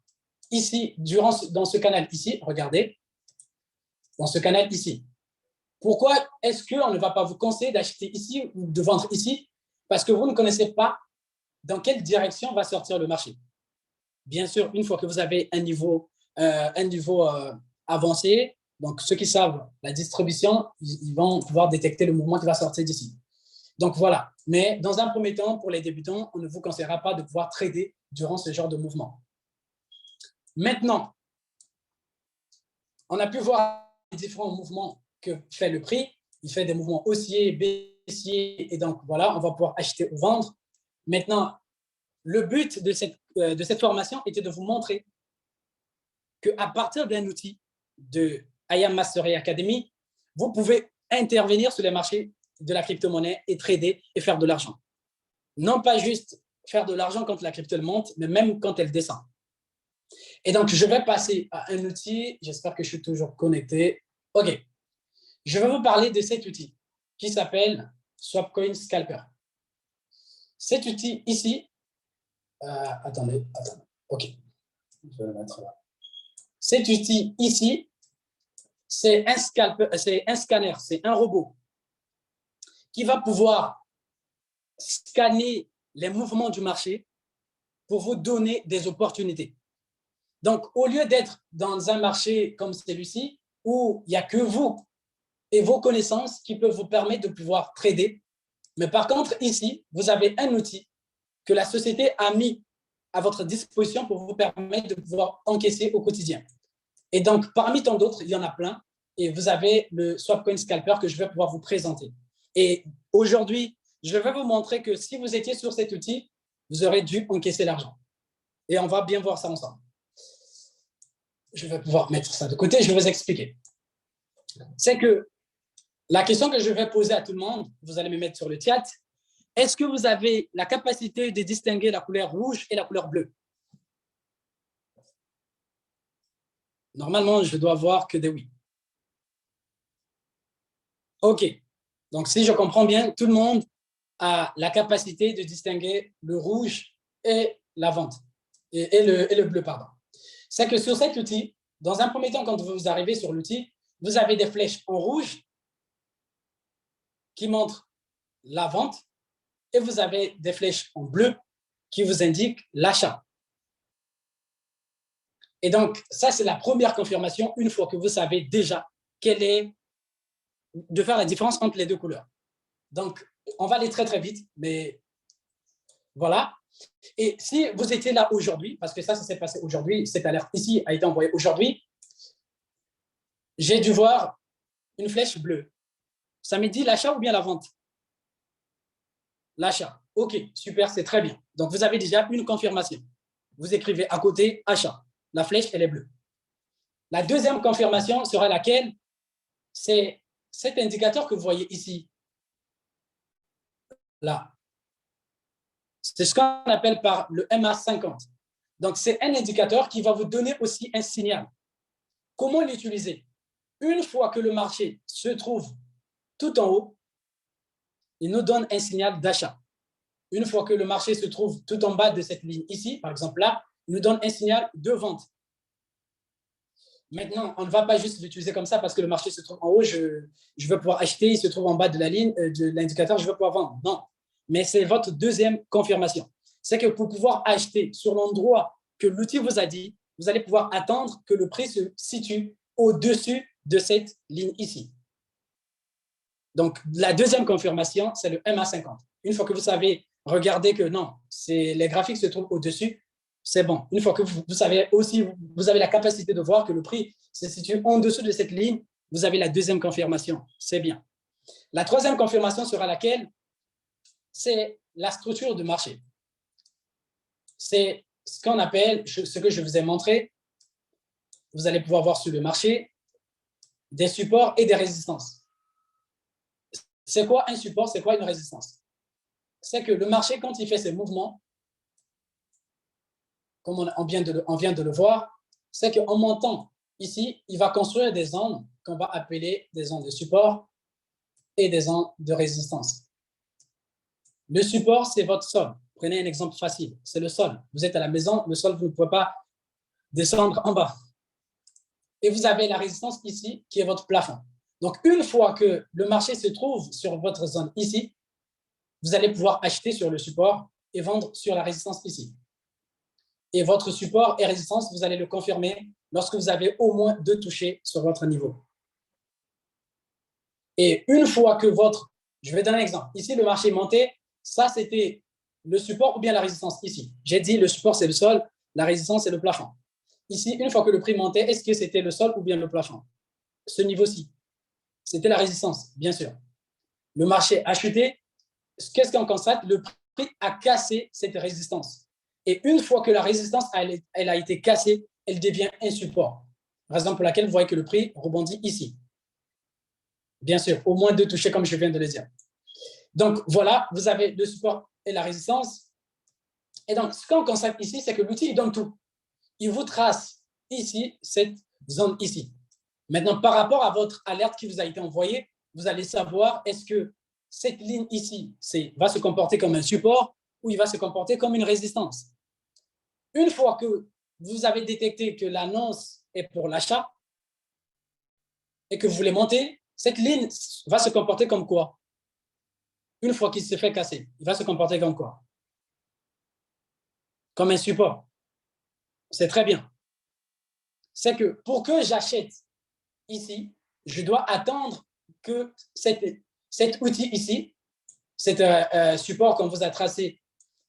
ici, dans ce canal ici, regardez, dans ce canal ici. Pourquoi est-ce qu'on ne va pas vous conseiller d'acheter ici ou de vendre ici? Parce que vous ne connaissez pas dans quelle direction va sortir le marché. Bien sûr, une fois que vous avez un niveau avancé, Donc, ceux qui savent la distribution, ils vont pouvoir détecter le mouvement qui va sortir d'ici. Donc, voilà. Mais dans un premier temps, pour les débutants, on ne vous conseillera pas de pouvoir trader durant ce genre de mouvement. Maintenant, on a pu voir les différents mouvements que fait le prix. Il fait des mouvements haussiers, baissiers, et donc voilà, on va pouvoir acheter ou vendre. Maintenant, le but de cette formation était de vous montrer qu'à partir d'un outil de IAM Mastery Academy, vous pouvez intervenir sur les marchés de la crypto-monnaie et trader et faire de l'argent. Non pas juste faire de l'argent quand la crypto monte, mais même quand elle descend. Et donc, je vais passer à un outil. J'espère que je suis toujours connecté. OK. Je vais vous parler de cet outil qui s'appelle Swapcoin Scalper. Cet outil ici, attendez. OK. Je vais le mettre là. Cet outil ici, c'est un scanner, c'est un robot qui va pouvoir scanner les mouvements du marché pour vous donner des opportunités. Donc, au lieu d'être dans un marché comme celui-ci, où il n'y a que vous et vos connaissances qui peuvent vous permettre de pouvoir trader, mais par contre, ici, vous avez un outil que la société a mis à votre disposition pour vous permettre de pouvoir encaisser au quotidien. Et donc, parmi tant d'autres, il y en a plein, et vous avez le Swapcoin Scalper que je vais pouvoir vous présenter. Et aujourd'hui, je vais vous montrer que si vous étiez sur cet outil, vous aurez dû encaisser l'argent. Et on va bien voir ça ensemble. Je vais pouvoir mettre ça de côté, je vais vous expliquer. C'est que la question que je vais poser à tout le monde, vous allez me mettre sur le chat, est-ce que vous avez la capacité de distinguer la couleur rouge et la couleur bleue? Normalement, je dois voir que des oui. OK. Donc, si je comprends bien, tout le monde a la capacité de distinguer le rouge et la vente, et le bleu, pardon. C'est que sur cet outil, dans un premier temps, quand vous arrivez sur l'outil, vous avez des flèches en rouge qui montrent la vente et vous avez des flèches en bleu qui vous indiquent l'achat. Et donc, ça, c'est la première confirmation une fois que vous savez déjà quelle est de faire la différence entre les deux couleurs. Donc, on va aller très, très vite, mais voilà. Et si vous étiez là aujourd'hui, parce que ça s'est passé aujourd'hui, cette alerte ici a été envoyée aujourd'hui, j'ai dû voir une flèche bleue. Ça me dit l'achat ou bien la vente? L'achat. OK, super, c'est très bien. Donc, vous avez déjà une confirmation. Vous écrivez à côté achat. La flèche, elle est bleue. La deuxième confirmation sera laquelle? C'est cet indicateur que vous voyez ici. Là. C'est ce qu'on appelle par le MA50. Donc, c'est un indicateur qui va vous donner aussi un signal. Comment l'utiliser? Une fois que le marché se trouve tout en haut, il nous donne un signal d'achat. Une fois que le marché se trouve tout en bas de cette ligne ici, par exemple là, il nous donne un signal de vente. Maintenant, on ne va pas juste l'utiliser comme ça parce que le marché se trouve en haut, je veux pouvoir acheter, il se trouve en bas de la ligne de l'indicateur, je veux pouvoir vendre. Non, mais c'est votre deuxième confirmation. C'est que pour pouvoir acheter sur l'endroit que l'outil vous a dit, vous allez pouvoir attendre que le prix se situe au-dessus de cette ligne ici. Donc, la deuxième confirmation, c'est le MA50. Une fois que vous savez regarder que non, les graphiques se trouvent au-dessus, c'est bon. Une fois que vous savez aussi, vous avez la capacité de voir que le prix se situe en dessous de cette ligne, vous avez la deuxième confirmation. C'est bien. La troisième confirmation sera laquelle? C'est la structure du marché. C'est ce qu'on appelle, ce que je vous ai montré. Vous allez pouvoir voir sur le marché des supports et des résistances. C'est quoi un support? C'est quoi une résistance? C'est que le marché, quand il fait ses mouvements, comme on vient de le voir, c'est qu'en montant ici, il va construire des zones qu'on va appeler des zones de support et des zones de résistance. Le support, c'est votre sol. Prenez un exemple facile, c'est le sol. Vous êtes à la maison, le sol, vous ne pouvez pas descendre en bas. Et vous avez la résistance ici, qui est votre plafond. Donc, une fois que le marché se trouve sur votre zone ici, vous allez pouvoir acheter sur le support et vendre sur la résistance ici. Et votre support et résistance, vous allez le confirmer lorsque vous avez au moins 2 touchés sur votre niveau. Et une fois que je vais donner un exemple. Ici, le marché montait, ça, c'était le support ou bien la résistance ici. J'ai dit le support, c'est le sol, la résistance, c'est le plafond. Ici, une fois que le prix montait, est-ce que c'était le sol ou bien le plafond? Ce niveau-ci, c'était la résistance, bien sûr. Le marché a chuté. Qu'est-ce qu'on constate? Le prix a cassé cette résistance. Et une fois que la résistance elle a été cassée, elle devient un support. Raison pour laquelle vous voyez que le prix rebondit ici. Bien sûr, au moins 2 touchés, comme je viens de le dire. Donc, voilà, vous avez le support et la résistance. Et donc, ce qu'on constate ici, c'est que l'outil, il donne tout. Il vous trace ici, cette zone ici. Maintenant, par rapport à votre alerte qui vous a été envoyée, vous allez savoir est-ce que cette ligne ici va se comporter comme un support ou il va se comporter comme une résistance. Une fois que vous avez détecté que l'annonce est pour l'achat et que vous voulez monter, cette ligne va se comporter comme quoi? Une fois qu'il se fait casser, il va se comporter comme quoi? Comme un support. C'est très bien. C'est que pour que j'achète ici, je dois attendre que cet outil ici, cet support qu'on vous a tracé,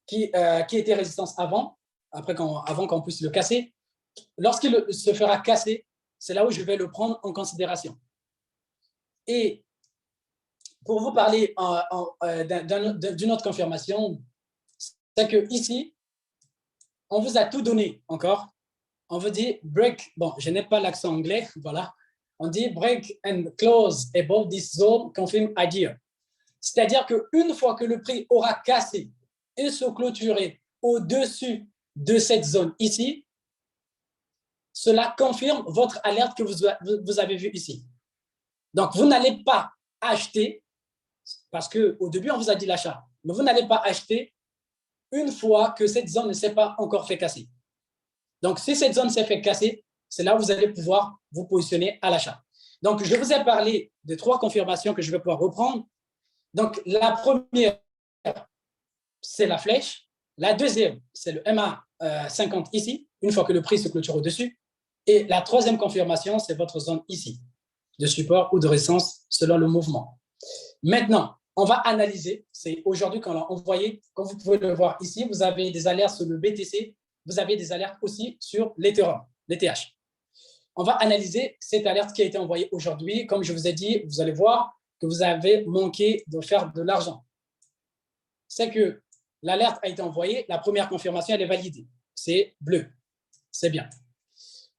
qui était résistance avant qu'on puisse le casser, lorsqu'il se fera casser, c'est là où je vais le prendre en considération. Et pour vous parler d'une autre confirmation, c'est que ici, on vous a tout donné encore. On vous dit break, bon, je n'ai pas l'accent anglais, voilà. On dit break and close above this zone confirm idea. C'est-à-dire qu'une fois que le prix aura cassé et se clôturé au-dessus de cette zone ici, cela confirme votre alerte que vous avez vue ici. Donc, vous n'allez pas acheter, parce qu'au début, on vous a dit l'achat, mais vous n'allez pas acheter une fois que cette zone ne s'est pas encore fait casser. Donc, si cette zone s'est fait casser, c'est là où vous allez pouvoir vous positionner à l'achat. Donc, je vous ai parlé de 3 confirmations que je vais pouvoir reprendre. Donc, la première, c'est la flèche. La deuxième, c'est le MA 50 ici, une fois que le prix se clôture au-dessus. Et la troisième confirmation, c'est votre zone ici, de support ou de résistance selon le mouvement. Maintenant, on va analyser. C'est aujourd'hui qu'on l'a envoyé. Comme vous pouvez le voir ici, vous avez des alertes sur le BTC. Vous avez des alertes aussi sur l'Ethereum, l'ETH. On va analyser cette alerte qui a été envoyée aujourd'hui. Comme je vous ai dit, vous allez voir que vous avez manqué de faire de l'argent. C'est que l'alerte a été envoyée, la première confirmation, elle est validée. C'est bleu. C'est bien.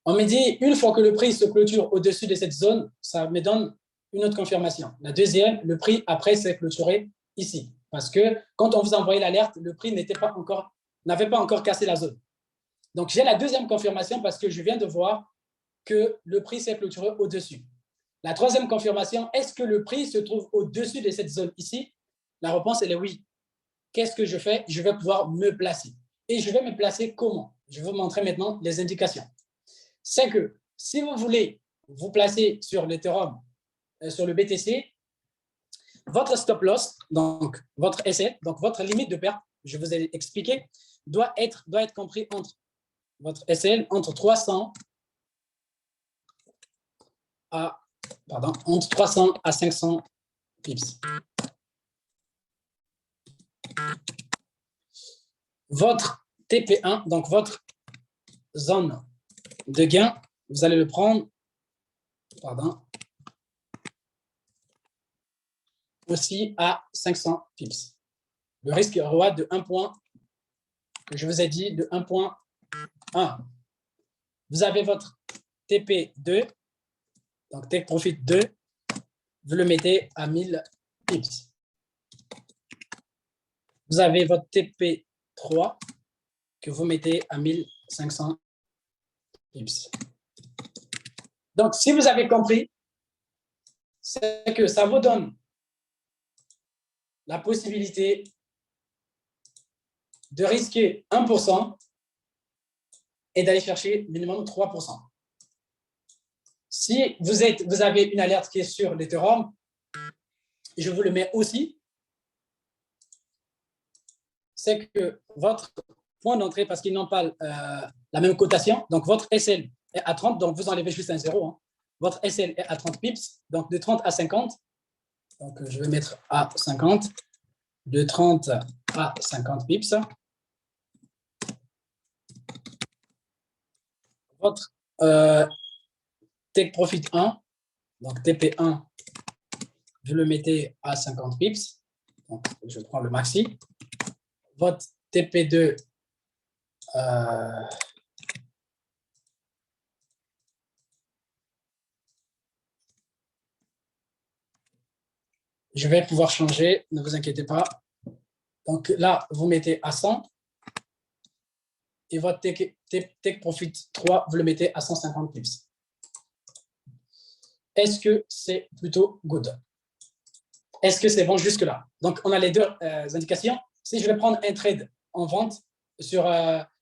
On me dit, une fois que le prix se clôture au-dessus de cette zone, ça me donne une autre confirmation. La deuxième, le prix après s'est clôturé ici. Parce que quand on vous a envoyé l'alerte, le prix n'avait pas encore cassé la zone. Donc, j'ai la deuxième confirmation parce que je viens de voir que le prix s'est clôturé au-dessus. La troisième confirmation, est-ce que le prix se trouve au-dessus de cette zone ici? La réponse, elle est oui. Qu'est-ce que je fais? Je vais pouvoir me placer. Et je vais me placer comment? Je vais vous montrer maintenant les indications. C'est que si vous voulez vous placer sur l'Ethereum, sur le BTC, votre stop loss, donc votre SL, donc votre limite de perte, je vous ai expliqué, doit être compris entre votre SL entre 300 à 500 pips. Votre TP1, donc votre zone de gain, vous allez le prendre aussi à 500 pips. Le risque roi de 1 point, que je vous ai dit, de 1.1. Vous avez votre TP2, donc Take Profit 2, vous le mettez à 1000 pips. Vous avez votre TP3 que vous mettez à 1500 pips. Donc, si vous avez compris, c'est que ça vous donne la possibilité de risquer 1% et d'aller chercher minimum 3%. Si vous avez une alerte qui est sur l'Ethereum, je vous le mets aussi, c'est que votre point d'entrée, parce qu'ils n'ont pas la même cotation, donc votre SL est à 30, donc vous enlevez juste un 0. Hein. Votre SL est à 30 pips, donc de 30 à 50, Donc, je vais mettre à 50, de 30 à 50 pips. Votre take profit 1, donc TP1, je le mettais à 50 pips. Donc, je prends le maxi. Votre TP2, je vais pouvoir changer, ne vous inquiétez pas. Donc là, vous mettez à 100 et votre take profit 3, vous le mettez à 150 pips. Est-ce que c'est plutôt good? Est-ce que c'est bon jusque-là? Donc, on a les deux indications. Si je vais prendre un trade en vente sur,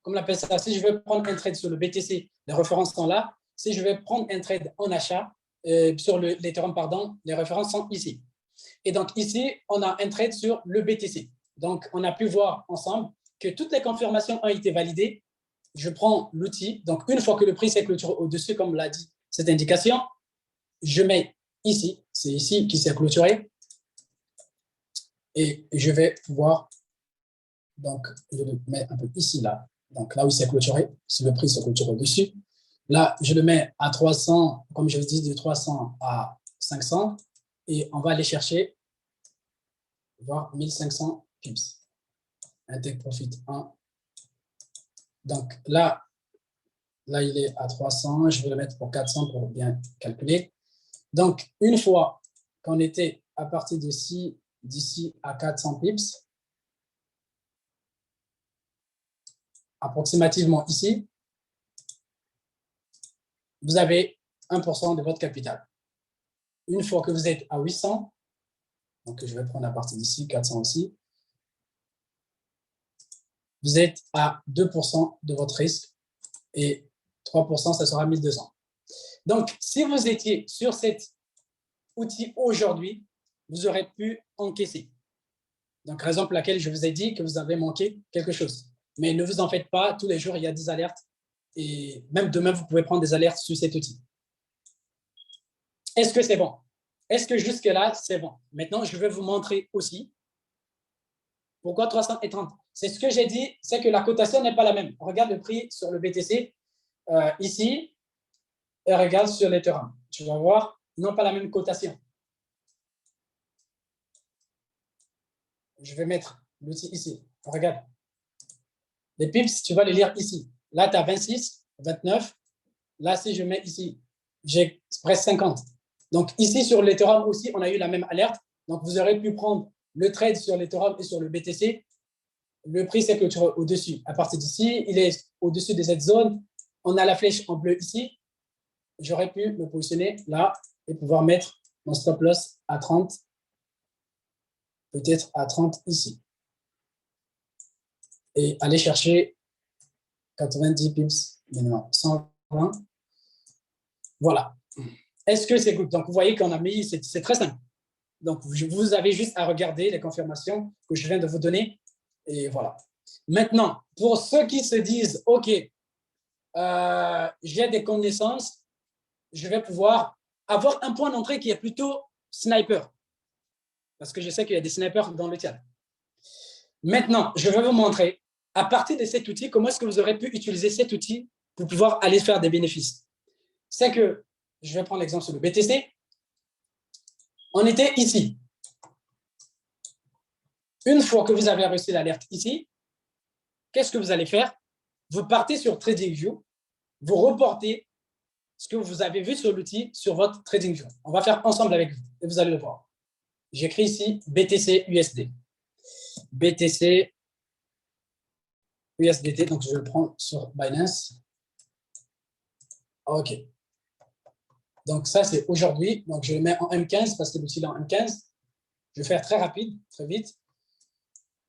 comme on appelle ça, si je veux prendre un trade sur le BTC, les références sont là. Si je vais prendre un trade en achat sur l'Ethereum, pardon, les références sont ici. Et donc, ici, on a un trade sur le BTC. Donc, on a pu voir ensemble que toutes les confirmations ont été validées. Je prends l'outil. Donc, une fois que le prix s'est clôturé au-dessus, comme l'a dit cette indication, je mets ici. C'est ici qui s'est clôturé. Et je vais pouvoir, donc, je le mets un peu ici, là. Donc, là où il s'est clôturé, si le prix se clôture au-dessus. Là, je le mets à 300, comme je vous dis, de 300 à 500. Et on va aller chercher, voir 1500 pips. Un take profit 1. Donc, là, il est à 300. Je vais le mettre pour 400 pour bien calculer. Donc, une fois qu'on était à partir d'ici à 400 pips, approximativement ici, vous avez 1% de votre capital. Une fois que vous êtes à 800, donc je vais prendre à partir d'ici, 400 aussi, vous êtes à 2% de votre risque et 3%, ça sera 1200. Donc, si vous étiez sur cet outil aujourd'hui, vous aurez pu encaisser. Donc, raison pour laquelle je vous ai dit que vous avez manqué quelque chose. Mais ne vous en faites pas, tous les jours, il y a des alertes. Et même demain, vous pouvez prendre des alertes sur cet outil. Est-ce que c'est bon? Est-ce que jusque-là, c'est bon? Maintenant, je vais vous montrer aussi pourquoi 330. C'est ce que j'ai dit, c'est que la cotation n'est pas la même. Regarde le prix sur le BTC ici et regarde sur l'Ethereum. Tu vas voir, ils n'ont pas la même cotation. Je vais mettre l'outil ici. Regarde. Les pips, tu vas les lire ici. Là, tu as 26, 29. Là, si je mets ici, j'ai presque 50. Donc, ici, sur l'Ethereum aussi, on a eu la même alerte. Donc, vous aurez pu prendre le trade sur l'Ethereum et sur le BTC. Le prix, c'est que tu es au-dessus. À partir d'ici, il est au-dessus de cette zone. On a la flèche en bleu ici. J'aurais pu me positionner là et pouvoir mettre mon stop loss à 30. Peut-être à 30 ici. Et aller chercher 90 pips minimum. 120. Voilà. Est-ce que c'est good? Donc, vous voyez qu'on a mis, c'est très simple. Donc, vous avez juste à regarder les confirmations que je viens de vous donner. Et voilà. Maintenant, pour ceux qui se disent, OK, j'ai des connaissances, je vais pouvoir avoir un point d'entrée qui est plutôt sniper. Parce que je sais qu'il y a des snipers dans le chat. Maintenant, je vais vous montrer, à partir de cet outil, comment est-ce que vous aurez pu utiliser cet outil pour pouvoir aller faire des bénéfices. C'est que, je vais prendre l'exemple sur le BTC. On était ici. Une fois que vous avez reçu l'alerte ici, qu'est-ce que vous allez faire? Vous partez sur TradingView, vous reportez ce que vous avez vu sur l'outil sur votre TradingView. On va faire ensemble avec vous et vous allez le voir. J'écris ici BTC USD. BTC USDT, donc je le prends sur Binance. OK. Donc ça, c'est aujourd'hui. Donc je le mets en M15 parce que l'outil est en M15. Je vais faire très rapide, très vite.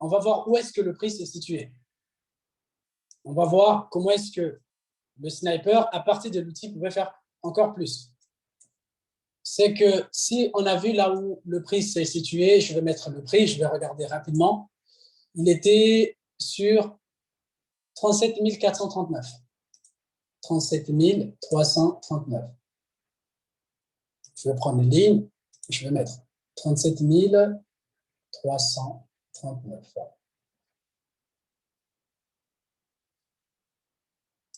On va voir où est-ce que le prix s'est situé. On va voir comment est-ce que le sniper, à partir de l'outil, pouvait faire encore plus. C'est que si on a vu là où le prix s'est situé, je vais mettre le prix, je vais regarder rapidement. Il était sur 37 439. 37 339. Je vais prendre une ligne, je vais mettre 37 339.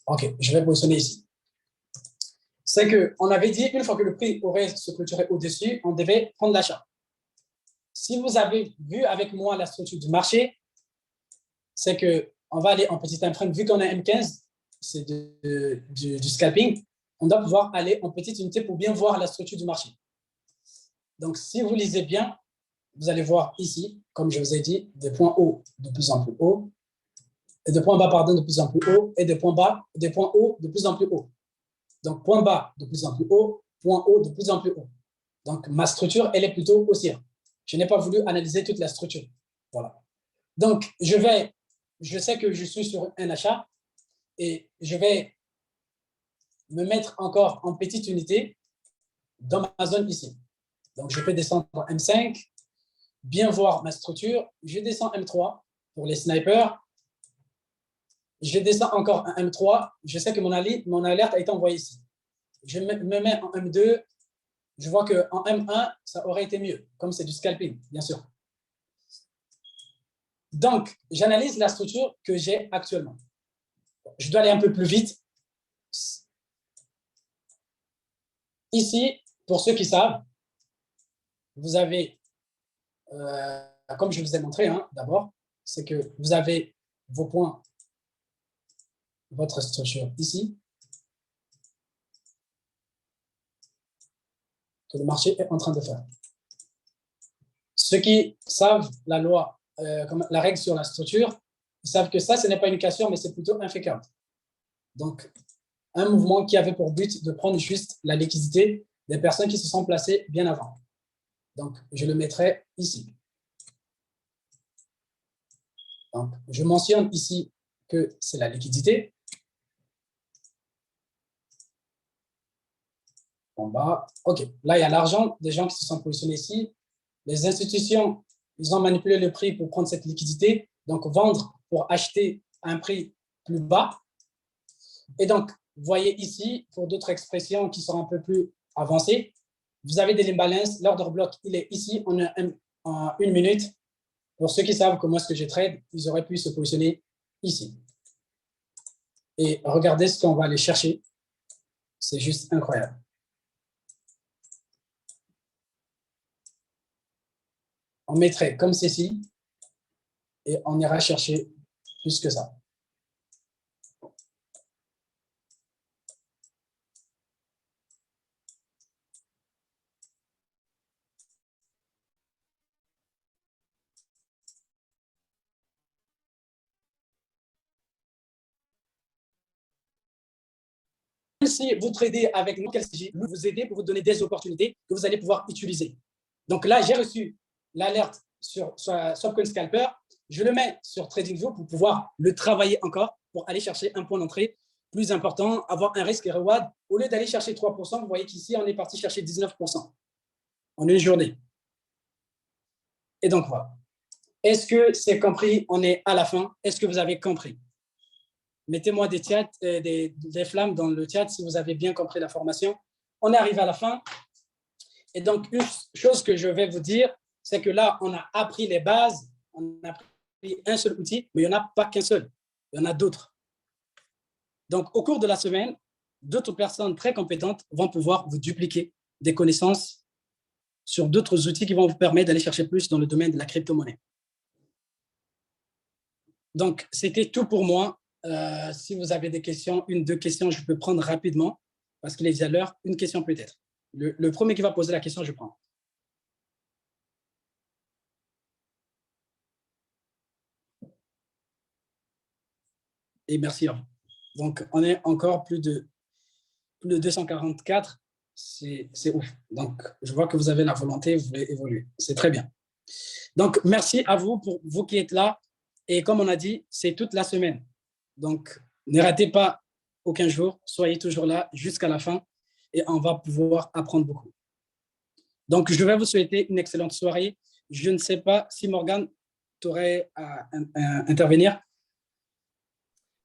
OK, je vais positionner ici. C'est qu'on avait dit, une fois que le prix aurait se clôturé au-dessus, on devait prendre l'achat. Si vous avez vu avec moi la structure du marché, c'est qu'on va aller en petit time frame. Vu qu'on a M15, c'est du scalping, on doit pouvoir aller en petite unité pour bien voir la structure du marché. Donc, si vous lisez bien, vous allez voir ici, comme je vous ai dit, des points hauts de plus en plus hauts, et des points bas, pardon, de plus en plus hauts, et des points bas, des points hauts de plus en plus hauts. Donc, point bas de plus en plus haut, point haut de plus en plus haut. Donc, ma structure, elle est plutôt haussière. Je n'ai pas voulu analyser toute la structure. Voilà. Donc, je sais que je suis sur un achat et je vais me mettre encore en petite unité dans ma zone ici. Donc, je peux descendre en M5, bien voir ma structure. Je descends M3 pour les snipers. Je descends encore en M3. Je sais que mon alerte a été envoyée ici. Je me mets en M2. Je vois qu'en M1, ça aurait été mieux, comme c'est du scalping, bien sûr. Donc, j'analyse la structure que j'ai actuellement. Je dois aller un peu plus vite. Ici, pour ceux qui savent, vous avez, comme je vous ai montré d'abord, c'est que vous avez vos points, votre structure ici, que le marché est en train de faire. Ceux qui savent la loi, la règle sur la structure, ils savent que ça, ce n'est pas une cassure, mais c'est plutôt un fake-out. Donc, un mouvement qui avait pour but de prendre juste la liquidité des personnes qui se sont placées bien avant. Donc, je le mettrai ici. Donc, je mentionne ici que c'est la liquidité. En bas, OK. Là, il y a l'argent des gens qui se sont positionnés ici. Les institutions, ils ont manipulé le prix pour prendre cette liquidité, donc vendre pour acheter à un prix plus bas. Et donc, vous voyez ici, pour d'autres expressions qui sont un peu plus avancées, vous avez des imbalances. L'ordre bloc, il est ici en une minute. Pour ceux qui savent comment est-ce que je trade, ils auraient pu se positionner ici. Et regardez ce qu'on va aller chercher. C'est juste incroyable. On mettrait comme ceci et on ira chercher plus que ça. Si vous tradez avec nous, nous vous aider pour vous donner des opportunités que vous allez pouvoir utiliser. Donc là, j'ai reçu l'alerte sur Swapcoin Scalper. Je le mets sur TradingView pour pouvoir le travailler encore pour aller chercher un point d'entrée plus important, avoir un risque et reward. Au lieu d'aller chercher 3%, vous voyez qu'ici, on est parti chercher 19% en une journée. Et donc, voilà. Est-ce que c'est compris? On est à la fin. Est-ce que vous avez compris? Mettez-moi des flammes dans le chat si vous avez bien compris la formation. On arrive à la fin. Et donc, une chose que je vais vous dire, c'est que là, on a appris les bases, on a appris un seul outil, mais il n'y en a pas qu'un seul. Il y en a d'autres. Donc, au cours de la semaine, d'autres personnes très compétentes vont pouvoir vous dupliquer des connaissances sur d'autres outils qui vont vous permettre d'aller chercher plus dans le domaine de la crypto-monnaie. Donc, c'était tout pour moi. Si vous avez des questions, une, deux questions, je peux prendre rapidement parce qu'il est déjà l'heure. Une question peut-être. Le premier qui va poser la question, je prends. Et merci à vous. Donc, on est encore plus de 244. C'est ouf. Donc, je vois que vous avez la volonté, vous voulez évoluer. C'est très bien. Donc, merci à vous pour vous qui êtes là. Et comme on a dit, c'est toute la semaine. Donc, ne ratez pas aucun jour. Soyez toujours là jusqu'à la fin et on va pouvoir apprendre beaucoup. Donc, je vais vous souhaiter une excellente soirée. Je ne sais pas si Morgane, tu aurais à intervenir.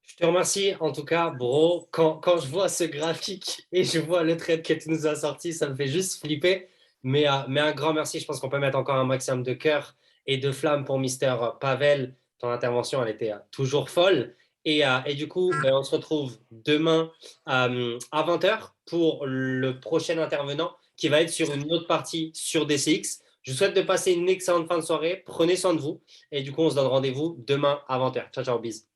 Je te remercie en tout cas, bro. Quand je vois ce graphique et je vois le trade que tu nous as sorti, ça me fait juste flipper. Mais un grand merci. Je pense qu'on peut mettre encore un maximum de cœur et de flamme pour Mister Pavel. Ton intervention, elle était toujours folle. Et du coup, on se retrouve demain à 20h pour le prochain intervenant qui va être sur une autre partie sur DCX. Je vous souhaite de passer une excellente fin de soirée. Prenez soin de vous. Et du coup, on se donne rendez-vous demain à 20h. Ciao, ciao, bis.